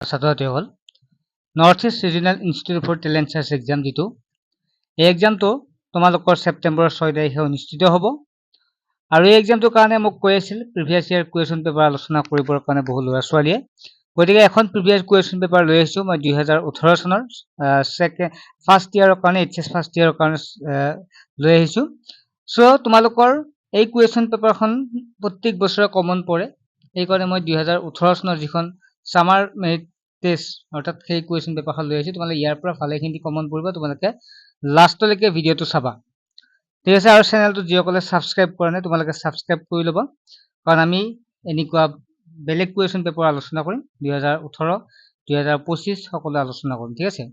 ছাত্ৰ-ছাত্ৰীসকল north east regional institute for talent search exam যিটো এই এক্সামটো তোমালোকৰ ছেপ্টেম্বৰৰ 6 তাৰিখে অনুষ্ঠিত হ'ব আৰু এই এক্সামটোৰ কাৰণে মোক কৈ আছিল প্ৰিভিয়াছ ইয়াৰ কুৱেশ্যন পেপাৰ আলোচনা কৰিবৰ কাৰণে বহু ল'ৰা ছোৱালীয়ে গতিকে এখন প্ৰিভিয়াছ কুৱেশ্যন পেপাৰ লৈ আহিছোঁ মই 2018 চনৰ ফাৰ্ষ্ট ইয়াৰৰ কাৰণে এইচএছ ফাৰ্ষ্ট ইয়াৰৰ কাৰণে লৈ আহিছোঁ চ' তোমালোকৰ এই কুৱেশ্যন পেপাৰখন প্ৰত্যেক বছৰে কমন পৰে এইকাৰণে মই 2018 চনৰ যিখন সামাৰ মেৰিট টেষ্ট অৰ্থাৎ সেই কুৱেশ্যন পেপাৰখন লৈ আহিছোঁ তোমালোকে ইয়াৰ পৰা ভালেখিনি কমন পৰিব তোমালোকে লাষ্টলৈকে ভিডিঅ'টো চাবা ঠিক আছে আৰু চেনেলটো যিসকলে ছাবস্ক্ৰাইব কৰা নাই তোমালোকে ছাবস্ক্ৰাইব কৰি ল'বা কাৰণ আমি এনেকুৱা বেলেগ কুৱেশ্যন পেপাৰ আলোচনা কৰিম 2018 2025 সকলো আলোচনা কৰিম ঠিক আছে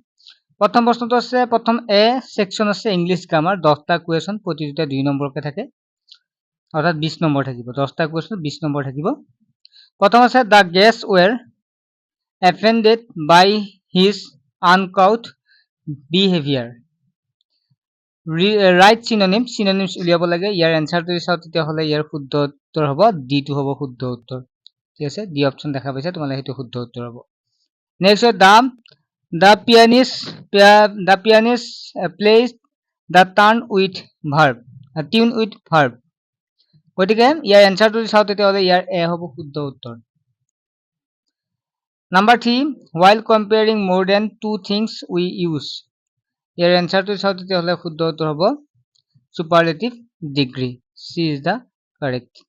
প্ৰথম প্ৰশ্নটো আছে প্ৰথম এ সেকশন আছে ইংলিশ গ্ৰামাৰ 10টা কুৱেশ্যন প্ৰতিটোতে 2 নম্বৰকে থাকে অৰ্থাৎ 20 নম্বৰ থাকিব 10টা কুৱেশ্যন 20 নম্বৰ থাকিব প্ৰথম আছে the guest were offended by his uncouth behavior right synonyms উলিয়াব লাগে ইয়াৰ এনসাৰটো চাও তেতিয়া হলে ইয়াৰ শুদ্ধ উত্তৰ হ'ব ডি টো হ'ব শুদ্ধ উত্তৰ ঠিক আছে ডি অপচন দেখা পাইছা তোমালে হেতু শুদ্ধ উত্তৰ হ'ব next the pianist plays the tune with verb গতিকে ইয়াৰ এনসাৰটো চাও তেতিয়া হলে ইয়াৰ এ হ'ব শুদ্ধ উত্তৰ Number 3, while comparing more than two things we use. Your answer to south superlative degree. C is the correct.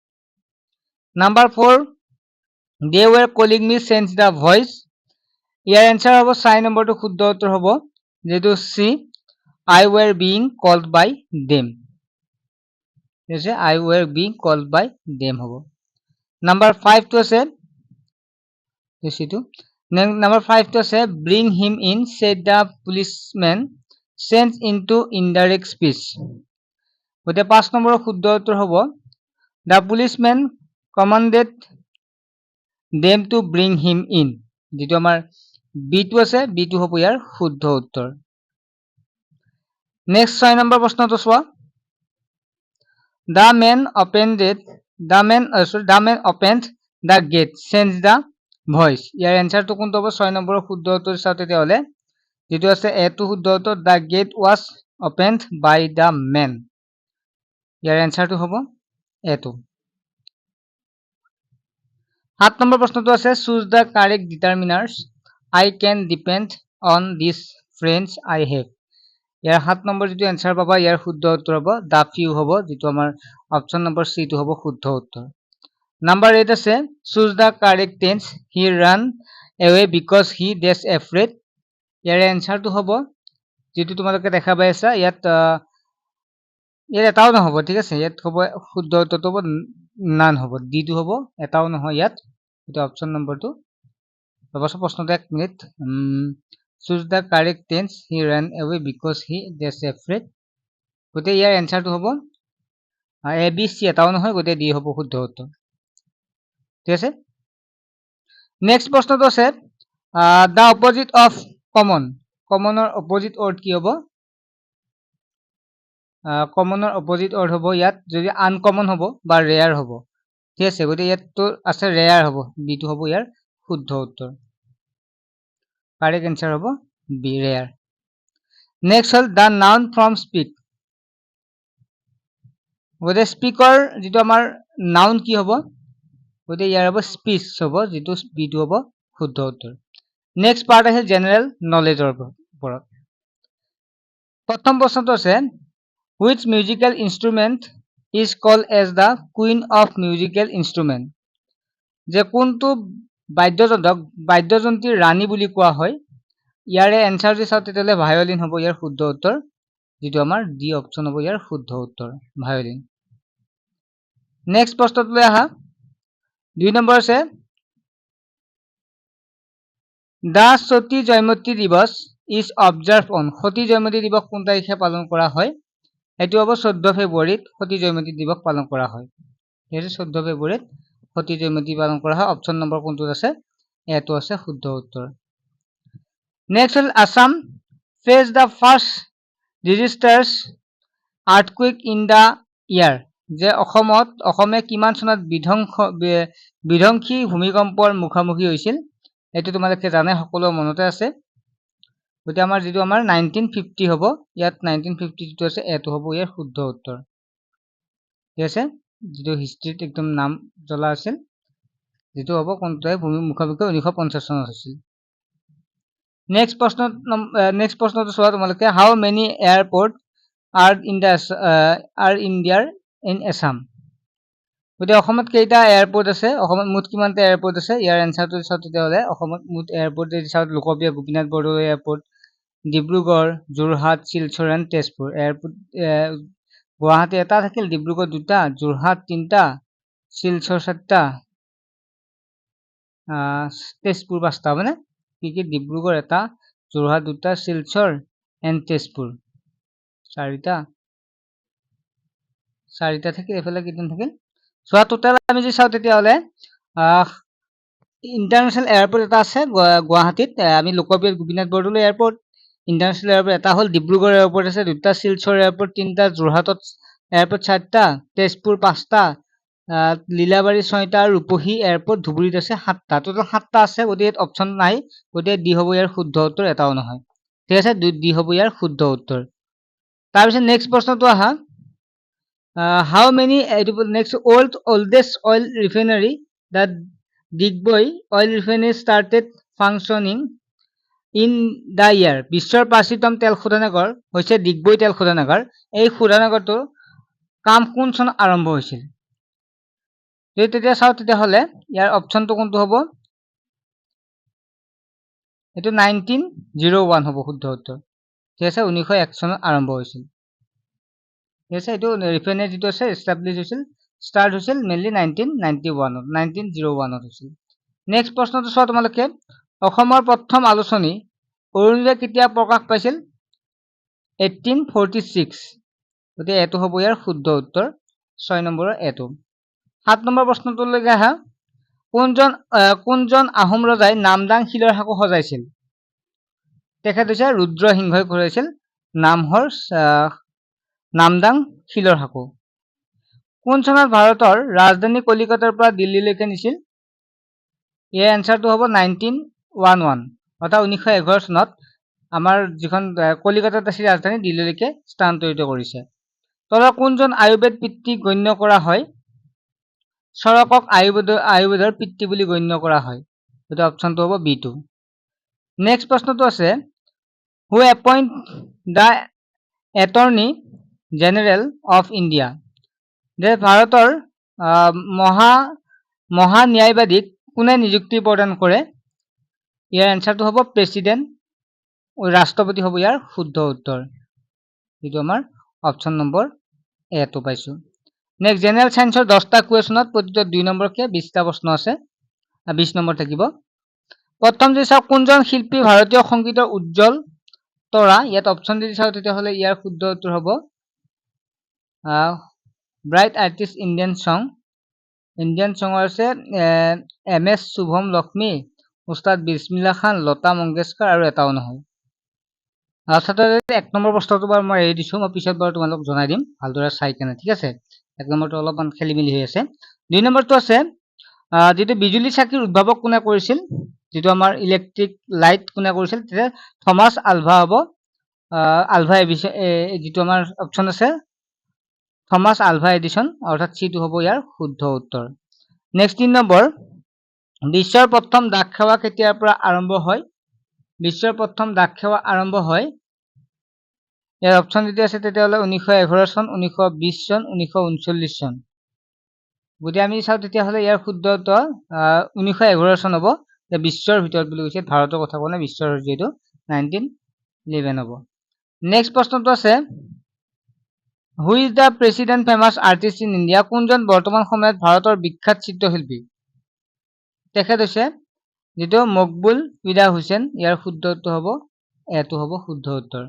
Number 4, they were calling me since the voice. Your answer hobo sign number to khuddho uttor hobo jetu C I were being called by them. Yes, I were being called by them hobo. Number 5 to say Number 5 to say bring him in said the policeman sent into indirect speech gote 5 number শুদ্ধ উত্তৰ হ'ব the policeman commanded them to bring him in যেটো আমাৰ b2 আছে b2 হ'ব ইয়াৰ শুদ্ধ উত্তৰ next 6 number প্ৰশ্নটো চোৱা the man opened the gate sends the voice ইয়াৰ এনসাৰটো কোনটো হ'ব 6 নম্বৰৰ শুদ্ধ উত্তৰ চাও তেতিয়া হলে যেটো আছে এ টু শুদ্ধ উত্তৰ the gate was opened by the man ইয়াৰ এনসাৰটো হ'ব এ টু 7 নম্বৰ প্ৰশ্নটো আছে choose the correct determiners I can depend on these friends I have year 7 number যেটো এনসাৰ পাবা ইয়াৰ শুদ্ধ উত্তৰ হ'ব the few হ'ব যেটো আমাৰ অপচন নম্বৰ সি টো হ'ব শুদ্ধ উত্তৰ Number 8 আছে choose the correct tense he ran away because he is afraid year answer টো হ'ব যেটো তোমালোকে দেখা পাই আছা ইয়াত এটাও নহব ঠিক আছে ইয়াত হ'ব শুদ্ধ উত্তৰটো হ'ব নান হ'ব ডি টো হ'ব এটাও নহয় ইয়াত এটা অপচন নম্বৰ টো অবশ্য প্ৰশ্নটো 1 minute choose the correct tense he ran away because he is afraid গতে ইয়াৰ answer টো হ'ব a b c এটাও নহয় গতে ডি হ'ব শুদ্ধ উত্তৰ ঠিক আছে নেক্সট প্ৰশ্নটো আছে the opposite of commonৰ opposite word কি হ'ব commonৰ opposite word হ'ব ইয়াত যদি uncommon হ'ব বা rare হ'ব ঠিক আছে গতে ইয়াত তো আছে rare হ'ব বি টো হ'ব ইয়াৰ শুদ্ধ উত্তৰ কারেক্ট आंसर হ'ব বি rare নেক্সট হল the noun from speak গতে স্পিকৰ যেটো আমাৰ noun কি হ'ব গতে ইয়াৰ হ'ব স্পিচ হ'ব যেটো বি টো হ'ব শুদ্ধ উত্তৰ নেক্সট পাৰ্ট আছে জেনাৰেল নলেজৰ ওপৰত প্ৰথম প্ৰশ্নটো আছে which musical instrument is called as the queen of musical instrument যে কোনটো বাদ্যযন্ত্ৰৰ ৰাণী বুলি কোৱা হয় ইয়াৰে এনসাৰ যে চাও তেতিয়ালে ভায়োলিন হ'ব ইয়াৰ শুদ্ধ উত্তৰ যেটো আমাৰ ডি অপচন হ'ব ইয়াৰ শুদ্ধ উত্তৰ ভায়োলিন নেক্সট প্ৰশ্নটোলৈ আহা 2 নম্বৰ আছে The Sati Jaymati Divas is observed on Sati Jaymati Divas কোন তাৰিখে পালন কৰা হয় এটো হ'ব 14 ফেব্ৰুৱাৰীত Sati Jaymati Divas পালন কৰা হয় এটো 14 ফেব্ৰুৱাৰীত Sati Jaymati পালন কৰা হয় অপচন নম্বৰ কোনটো আছে এটো আছে শুদ্ধ উত্তৰ next hall Assam faced the first registers earthquake in the year যে অসমে কিমান চনত বিধ্বংসী ভূমিকম্পৰ মুখামুখি হৈছিল এইটো তোমালোকে জানে, সকলো মনতে আছে। গতিকে আমাৰ যিটো আমাৰ 1950 হ'ব, ইয়াত 1950 যিটো আছে এইটো হ'ব ইয়াৰ শুদ্ধ উত্তৰ। ঠিক আছে, যিটো হিষ্ট্ৰীত একদম নাম জ্বলা আছিল, যিটো হ'ব কোনটোৱে ভূমিৰ মুখামুখি 1950 চনত হৈছিল। নেক্সট প্ৰশ্নটো চোৱা তোমালোকে, হাউ মেনি এয়াৰপৰ্ট আৰ ইণ্ডিয়াৰ ইন আছাম। গতিকে অসমত কেইটা এয়াৰপৰ্ট আছে, অসমত মুঠ কিমানটা এয়াৰপৰ্ট আছে, ইয়াৰ এনচাৰটো চাওঁ তেতিয়াহ'লে অসমত মুঠ এয়াৰপৰ্ট যদি চাওঁ, Lokpriya Gopinath Bordoloi airport, Dibrugarh, Jorhat, Silchar and Tezpur airport. Guwahati এটা থাকিল, ডিব্ৰুগড় দুটা, যোৰহাট তিনিটা, শিলচৰ চাৰিটা, তেজপুৰ পাঁচটা, মানে কি ডিব্ৰুগড় এটা, যোৰহাট দুটা, শিলচৰ এণ্ড তেজপুৰ চাৰিটা থাকিল। এইফালে কেইটা থাকিল চোৱা, টোটেল আমি যদি চাওঁ তেতিয়াহ'লে ইণ্টাৰনেশ্যনেল এয়াৰপৰ্ট এটা আছে গুৱাহাটীত, আমি Lokpriya Gopinath Bordoloi airport. International airport এটা হ'ল ডিব্ৰুগড় এয়াৰপৰ্ট আছে দুটা, শিলচৰ এয়াৰপৰ্ট তিনিটা, যোৰহাটত এয়াৰপৰ্ট চাৰিটা, তেজপুৰ পাঁচটা, লীলাবাৰী ছয়টা, আৰু ৰূপহী এয়াৰপৰ্ট ধুবুৰীত আছে সাতটা। টোটেল সাতটা আছে, গতিকে ইয়াত অপশ্যন নাই, গতিকে ডি হ'ব ইয়াৰ শুদ্ধ উত্তৰ, এটাও নহয়। ঠিক আছে, ডি হ'ব ইয়াৰ শুদ্ধ উত্তৰ। তাৰপিছত নেক্সট প্ৰশ্নটো আহা, how many, next oldest oil refinery, the Digboi oil refinery started functioning in the year। বিশ্বৰ প্ৰাচীনতম তেল শোধনাগাৰ হৈছে ডিগবৈ তেল শোধনাগাৰ। এই শোধনাগাৰটোৰ কাম কোন চনত আৰম্ভ হৈছিল? যদি তেতিয়া চাওঁ তেতিয়াহ'লে ইয়াৰ অপশ্যনটো কোনটো হ'ব? এইটো 1901 হ'ব শুদ্ধ উত্তৰ। ঠিক আছে, 1901 চনত আৰম্ভ হৈছিল। ঠিক আছে, এইটো ৰিফাইনাৰী যিটো আছে এষ্টাব্লিছ হৈছিল, ষ্টাৰ্ট হৈছিল মেইনলি 1901 হৈছিল। নেক্সট প্ৰশ্নটো চোৱা তোমালোকে, অসমৰ প্ৰথম আলোচনী অৰুণোদয় কেতিয়া প্ৰকাশ পাইছিল? 1846। গতিকে এইটো হ'ব ইয়াৰ শুদ্ধ উত্তৰ, 6 নম্বৰৰ এইটো। 7 নম্বৰ প্ৰশ্নটোলৈকে আহা, কোনজন আহোম ৰজাই নামদাং শিলৰ সাঁকো সজাইছিল? তেখেত হৈছে ৰুদ্ৰসিংহই সজাইছিল নামদাং শিলৰ সাঁকো। কোন চনত ভাৰতৰ ৰাজধানী কলিকতাৰ পৰা দিল্লীলৈকে নিছিল? ইয়াৰ এনচাৰটো হ'ব 1911, অৰ্থাৎ 1911 চনত আমাৰ যিখন কলিকতাত আছিল ৰাজধানী, দিল্লীলৈকে স্থানান্তৰিত কৰিছে। তলৰ কোনজন আয়ুৰ্বেদ পিতৃ গণ্য কৰা হয়? চৰকক আয়ুৰ্বেদৰ পিতৃ বুলি গণ্য কৰা হয়। গতিকে অপশ্যনটো হ'ব B2। নেক্সট প্ৰশ্নটো আছে, who appoint the attorney general of India. যে ভাৰতৰ মহান্যায়বাদীক কোনে নিযুক্তি প্ৰদান কৰে? ইয়াৰ এনচাৰটো হ'ব প্ৰেচিডেণ্ট, ৰাষ্ট্ৰপতি হ'ব ইয়াৰ শুদ্ধ উত্তৰ, যিটো আমাৰ অপশ্যন নম্বৰ এটো পাইছো। নেক্সট, জেনেৰেল সায়েন্সৰ 10টা কুৱেশ্যনত প্ৰতিটো 2 নম্বৰকে 20টা প্ৰশ্ন আছে, 20 নম্বৰ থাকিব। প্ৰথম যদি চাওঁ, কোনজন শিল্পী ভাৰতীয় সংগীতৰ উজ্জ্বল তৰা? ইয়াত অপশ্যন যদি চাওঁ তেতিয়াহ'লে ইয়াৰ শুদ্ধ উত্তৰ হ'ব ব্ৰাইট আৰ্টিষ্ট ইণ্ডিয়ান ছঙৰ আছে MS শুভম লক্ষ্মী, উস্তাদ বিছমিল্লা খান, লতা মংগেশকাৰ, আৰু এটাও নহয়। অৰ্থাৎ 1 নম্বৰ প্ৰশ্নটো বাৰু মই এৰি দিছোঁ, মই পিছত বাৰু তোমালোকক জনাই দিম ভালদৰে চাই কেনে। ঠিক আছে, 1 নম্বৰটো অলপমান খেলি মেলি হৈ আছে। 2 নম্বৰটো আছে, যিটো বিজুলী চাকিৰ উদ্ভাৱক কোনে কৰিছিল? যিটো আমাৰ ইলেক্ট্ৰিক লাইট কোনে কৰিছিল? তেতিয়া থমাছ আলভা হ'ব, আলভা এডিছন, যিটো আমাৰ অপশ্যন আছে থমাছ আলভা এডিছন, অৰ্থাৎ চিটো হ'ব ইয়াৰ শুদ্ধ উত্তৰ। নেক্সট 3 নম্বৰ, বিশ্বৰ প্ৰথম ডাক সেৱা কেতিয়াৰ পৰা আৰম্ভ হয়? বিশ্বৰ প্ৰথম ডাক সেৱা আৰম্ভ হয়, ইয়াৰ অপশ্যন যদি আছে তেতিয়াহ'লে 1911 চন, 1920 চন, 1939 চন। গতিকে আমি চাওঁ তেতিয়াহ'লে ইয়াৰ শুদ্ধ উত্তৰ 1911 চন হ'ব। বিশ্বৰ ভিতৰত বুলি কৈছে, ভাৰতৰ কথা কোৱা নাই, বিশ্বৰ যিহেতু 1911 হ'ব। নেক্সট প্ৰশ্নটো আছে, who is the president famous artist in India? কোনজন বৰ্তমান সময়ত ভাৰতৰ বিখ্যাত চিত্ৰশিল্পী? তেখেত হৈছে যিটো মকবুল হুদা হুছেইন। ইয়াৰ শুদ্ধ উত্তৰ হ'ব এইটো হ'ব শুদ্ধ উত্তৰ।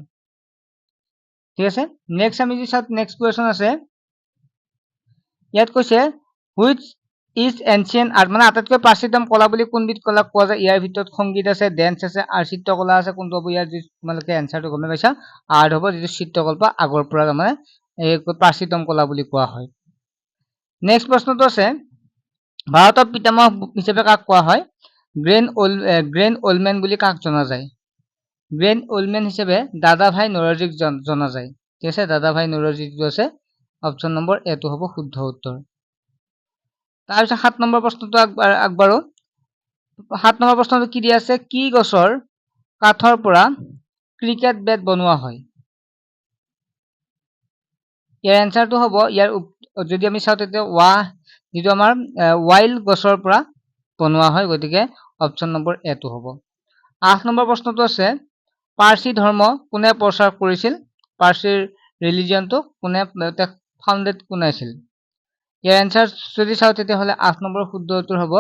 ঠিক আছে, নেক্সট আমি যদি চাওঁ, নেক্সট কুৱেশ্যন আছে, ইয়াত কৈছে হুইচ ইজ এনচিয়েণ্ট আৰ্ট, মানে আটাইতকৈ প্ৰাচীনতম কলা বুলি কোনবিধ কলা কোৱা যায়? ইয়াৰ ভিতৰত সংগীত আছে, ডেন্স আছে, আৰু চিত্ৰকলা আছে। কোনটো হ'ব ইয়াৰ? তোমালোকে এনচাৰটো গমে পাইছা, আৰ্ট হ'ব, যিটো চিত্ৰকল্প আগৰ পৰা তাৰমানে এই প্ৰাচীনতম কলা বুলি কোৱা হয়। নেক্সট প্ৰশ্নটো আছে, ভাৰতৰ পিতামহ হিচাপে কাক কোৱা হয়? গ্ৰেণ্ড অল্ডমেন বুলি কাক জনা যায়? গ্ৰেণ্ড অল্ডমেন হিচাপে দাদাভাই নৰজিক জনা যায়। ঠিক আছে, দাদাভাই নৰজি যিটো আছে অপশ্যন নম্বৰ এটো হ'ব শুদ্ধ উত্তৰ। তাৰপিছত 7 নম্বৰ প্ৰশ্নটো আগবাঢ়ো। 7 নম্বৰ প্ৰশ্নটো কি দিয়া আছে? কি গছৰ কাঠৰ পৰা ক্ৰিকেট বেট বনোৱা হয়? ইয়াৰ এনচাৰটো হ'ব, যদি আমি চাওঁ তেতিয়া যিটো আমাৰ ৱাইল্ড গছৰ পৰা বনোৱা হয়, গতিকে অপশ্যন নম্বৰ এটো হ'ব। 8 নম্বৰ প্ৰশ্নটো আছে, পাৰ্চী ধৰ্ম কোনে প্ৰচাৰ কৰিছিল? পাৰ্চীৰ ৰিলিজিয়নটো কোনে ফাউণ্ডেড কোনে আছিল? ইয়াৰ এনচাৰ যদি চাওঁ তেতিয়াহ'লে 8 নম্বৰ শুদ্ধ উত্তৰ হ'ব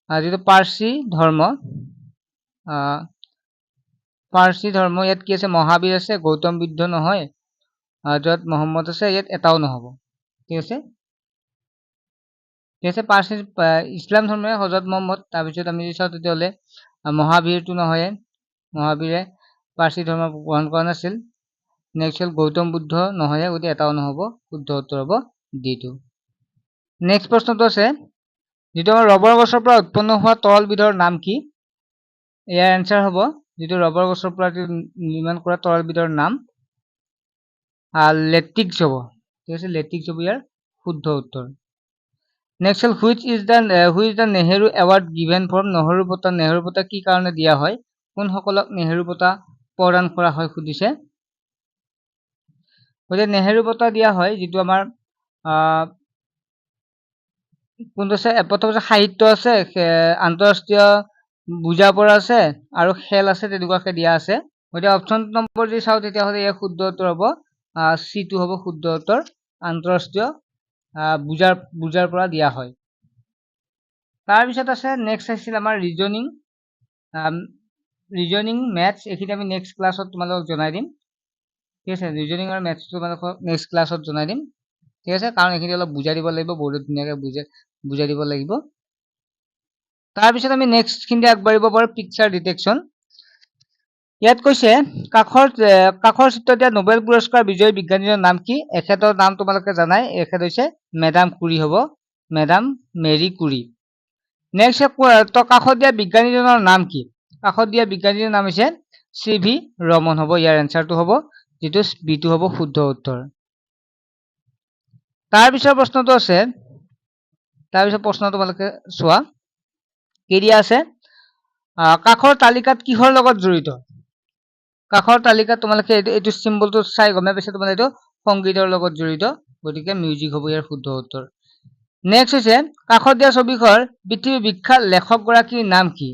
যিটো পাৰ্চী ধৰ্ম। ইয়াত কি আছে? মহাবীৰ আছে, গৌতম বুদ্ধ নহয়, য'ত মহম্মদ আছে, ইয়াত এটাও নহ'ব। ঠিক আছে, পাৰ্চী ইছলাম ধৰ্মই হজৰত মহম্মদ। তাৰপিছত আমি যদি চাওঁ তেতিয়াহ'লে মহাবীৰটো নহয়, মহাবীৰে পাৰ্চী ধৰ্ম গ্ৰহণ কৰা নাছিল। নেক্সট হ'ল গৌতম বুদ্ধ নহয়, গতিকে এটাও নহ'ব, শুদ্ধ উত্তৰ হ'ব ডিটো। নেক্সট প্ৰশ্নটো আছে, যিটো আমাৰ ৰবৰ গছৰ পৰা উৎপন্ন হোৱা তৰলবিধৰ নাম কি? ইয়াৰ এনচাৰ হ'ব, যিটো ৰবৰ গছৰ পৰা নিৰ্মাণ কৰা তৰলবিধৰ নাম লেটিক্স হ'ব। ঠিক আছে, লেটিক্স হ'ব ইয়াৰ শুদ্ধ উত্তৰ। নেক্সট হ'ল, which is the Nehru award given for Nehru বঁটা? নেহেৰু বঁটা কি কাৰণে দিয়া হয়? কোনসকলক নেহেৰু বঁটা প্ৰদান কৰা হয় সুধিছে। গতিকে নেহেৰু বঁটা দিয়া হয় যিটো আমাৰ কোনটো আছে? প্ৰথম আছে সাহিত্য আছে, আন্তঃৰাষ্ট্ৰীয় বুজাপৰা আছে, আৰু খেল আছে, তেনেকুৱাকে দিয়া আছে। গতিকে অপশ্যন নম্বৰ যদি চাওঁ তেতিয়াহ'লে ইয়াৰ শুদ্ধ উত্তৰ হ'ব চিটো হ'ব শুদ্ধ উত্তৰ, আন্তঃৰাষ্ট্ৰীয় বুজাৰ পৰা দিয়া হয়। তাৰপিছত আছে নেক্সট আছিল আমাৰ ৰিজনিং মেথছ। এইখিনি আমি নেক্সট ক্লাছত তোমালোকক জনাই দিম। ঠিক আছে, ৰিজনিং আৰু মেথছটো তোমালোকক নেক্সট ক্লাছত জনাই দিম। ঠিক আছে, কাৰণ এইখিনি অলপ বুজাই দিব লাগিব, বহুত ধুনীয়াকৈ বুজাই দিব লাগিব। তাৰপিছত আমি নেক্সটখিনি আগবাঢ়িব পাৰোঁ, পিকচাৰ ডিটেকশ্যন। ইয়াত কৈছে, কাষৰ চিত্ৰত দিয়া নোবেল পুৰস্কাৰ বিজয়ী বিজ্ঞানীজনৰ নাম কি? এখেতৰ নাম তোমালোকে জানাই, এখেত হৈছে মেডাম কুৰী হ'ব, মেডাম মেৰী কুৰী। নেক্সট কাষত দিয়া বিজ্ঞানীজনৰ নাম কি? কাষত দিয়া বিজ্ঞানীজনৰ নাম হৈছে CV ৰমন হ'ব। ইয়াৰ এনচাৰটো হ'ব যিটো বিটো হ'ব শুদ্ধ উত্তৰ। তাৰপিছত প্ৰশ্নটো আছে, তোমালোকে চোৱা কি দিয়া আছে? কাষৰ তালিকাত কিহৰ লগত জড়িত? কাষৰ তালিকাত তোমালোকে এইটো চিম্বলটো চাই গমে পাইছে, তোমালোকে এইটো সংগীতৰ লগত জড়িত, গতিকে মিউজিক হ'ব ইয়াৰ শুদ্ধ উত্তৰ। নেক্সট হৈছে, কাষত দিয়া ছবিখনৰ পৃথিৱীৰ বিখ্যাত লেখকগৰাকীৰ নাম কি?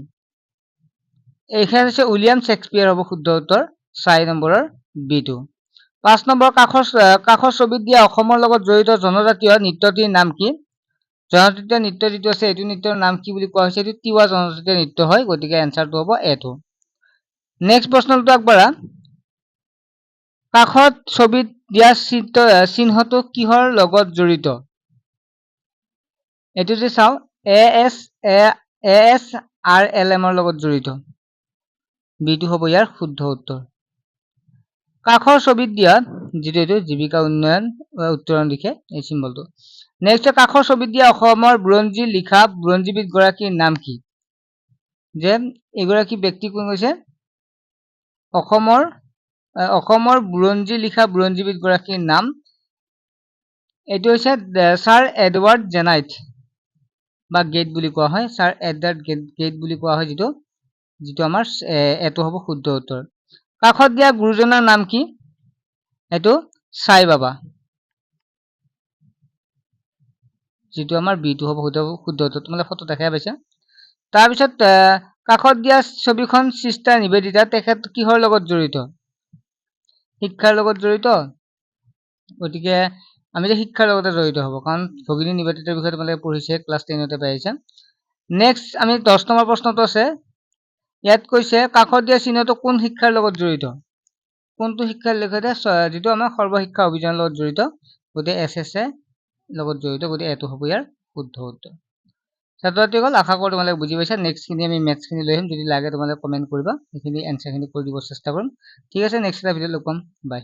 এইখন হৈছে উইলিয়াম শ্বেক্সপিয়াৰ হ'ব শুদ্ধ উত্তৰ, 4 নম্বৰৰ বিটো। 5 নম্বৰ, কাষৰ ছবিত দিয়া অসমৰ লগত জড়িত জনজাতীয় নৃত্যটিৰ নাম কি? জনজাতীয় নৃত্য যিটো আছে, এইটো নৃত্যৰ নাম কি বুলি কোৱা হৈছে? এইটো তিৱা জনজাতীয় নৃত্য হয়, গতিকে এনচাৰটো হ'ব এটো। নেক্সট প্ৰশ্নটো আগবাঢ়া। কাষত ছবিত দিয়া চিহ্নটো কিহৰ লগত জড়িত? এইটো যদি চাওঁ, ASRLM ৰ লগত জড়িত, বিটো হ'ব ইয়াৰ শুদ্ধ উত্তৰ। কাষৰ ছবিত দিয়া যিটো এইটো জীৱিকা উত্তৰণ দিশে এই চিম্বলটো। নেক্সট, কাষৰ ছবিত দিয়া অসমৰ বুৰঞ্জী লিখা বুৰঞ্জীবিদ গৰাকীৰ নাম কি? যে এগৰাকী ব্যক্তি কোন কৈছে? অসমৰ বুৰঞ্জী লিখা বুৰঞ্জীবিদ গৰাকীৰ নাম এইটো হৈছে ছাৰ এডৱাৰ্ড জেনাইট বা গেট বুলি কোৱা হয়, ছাৰ এডৱাৰ্ড গেট বুলি কোৱা হয়, যিটো আমাৰ এইটো হ'ব শুদ্ধ উত্তৰ। কাষত দিয়া গুৰুজনাৰ নাম কি? এইটো সাই বাবা, যিটো আমাৰ বিটো হ'ব শুদ্ধ উত্তৰ। তোমালোকে ফটো দেখাই পাইছা। তাৰপিছত কাষত দিয়া ছবিখন চিষ্টাৰ নিবেদিতা, তেখেত কিহৰ লগত জড়িত? শিক্ষাৰ লগত জড়িত, গতিকে আমি যে শিক্ষাৰ লগতে জড়িত হ'ব, কাৰণ ভগিনী নিবেদিতাৰ বিষয়ে তোমালোকে পঢ়িছে, ক্লাছ 10তে পাইছা। নেক্সট আমি 10 নম্বৰ প্ৰশ্নটো আছে, ইয়াত কৈছে কাষত দিয়া চিহ্নটো কোন শিক্ষাৰ লগত জড়িত? কোনটো শিক্ষাৰ লগত? যিটো আমাৰ সৰ্বশিক্ষা অভিযানৰ লগত জড়িত, গতিকে SSA লগত জড়িত, গতিকে এইটো হ'ব ইয়াৰ শুদ্ধ উত্তৰ। ছাত্ৰ ছাত্ৰীসকল, আশা কৰোঁ তোমালোকে বুজি পাইছা। নেক্সটখিনি আমি মেথছখিনি লৈ আহিম, যদি লাগে তোমালোকে কমেণ্ট কৰিবা, এইখিনি এনচাৰখিনি কৰি দিব চেষ্টা কৰিম। ঠিক আছে, নেক্সট এটা ভিডিঅ'ত লগ পাম, বাই।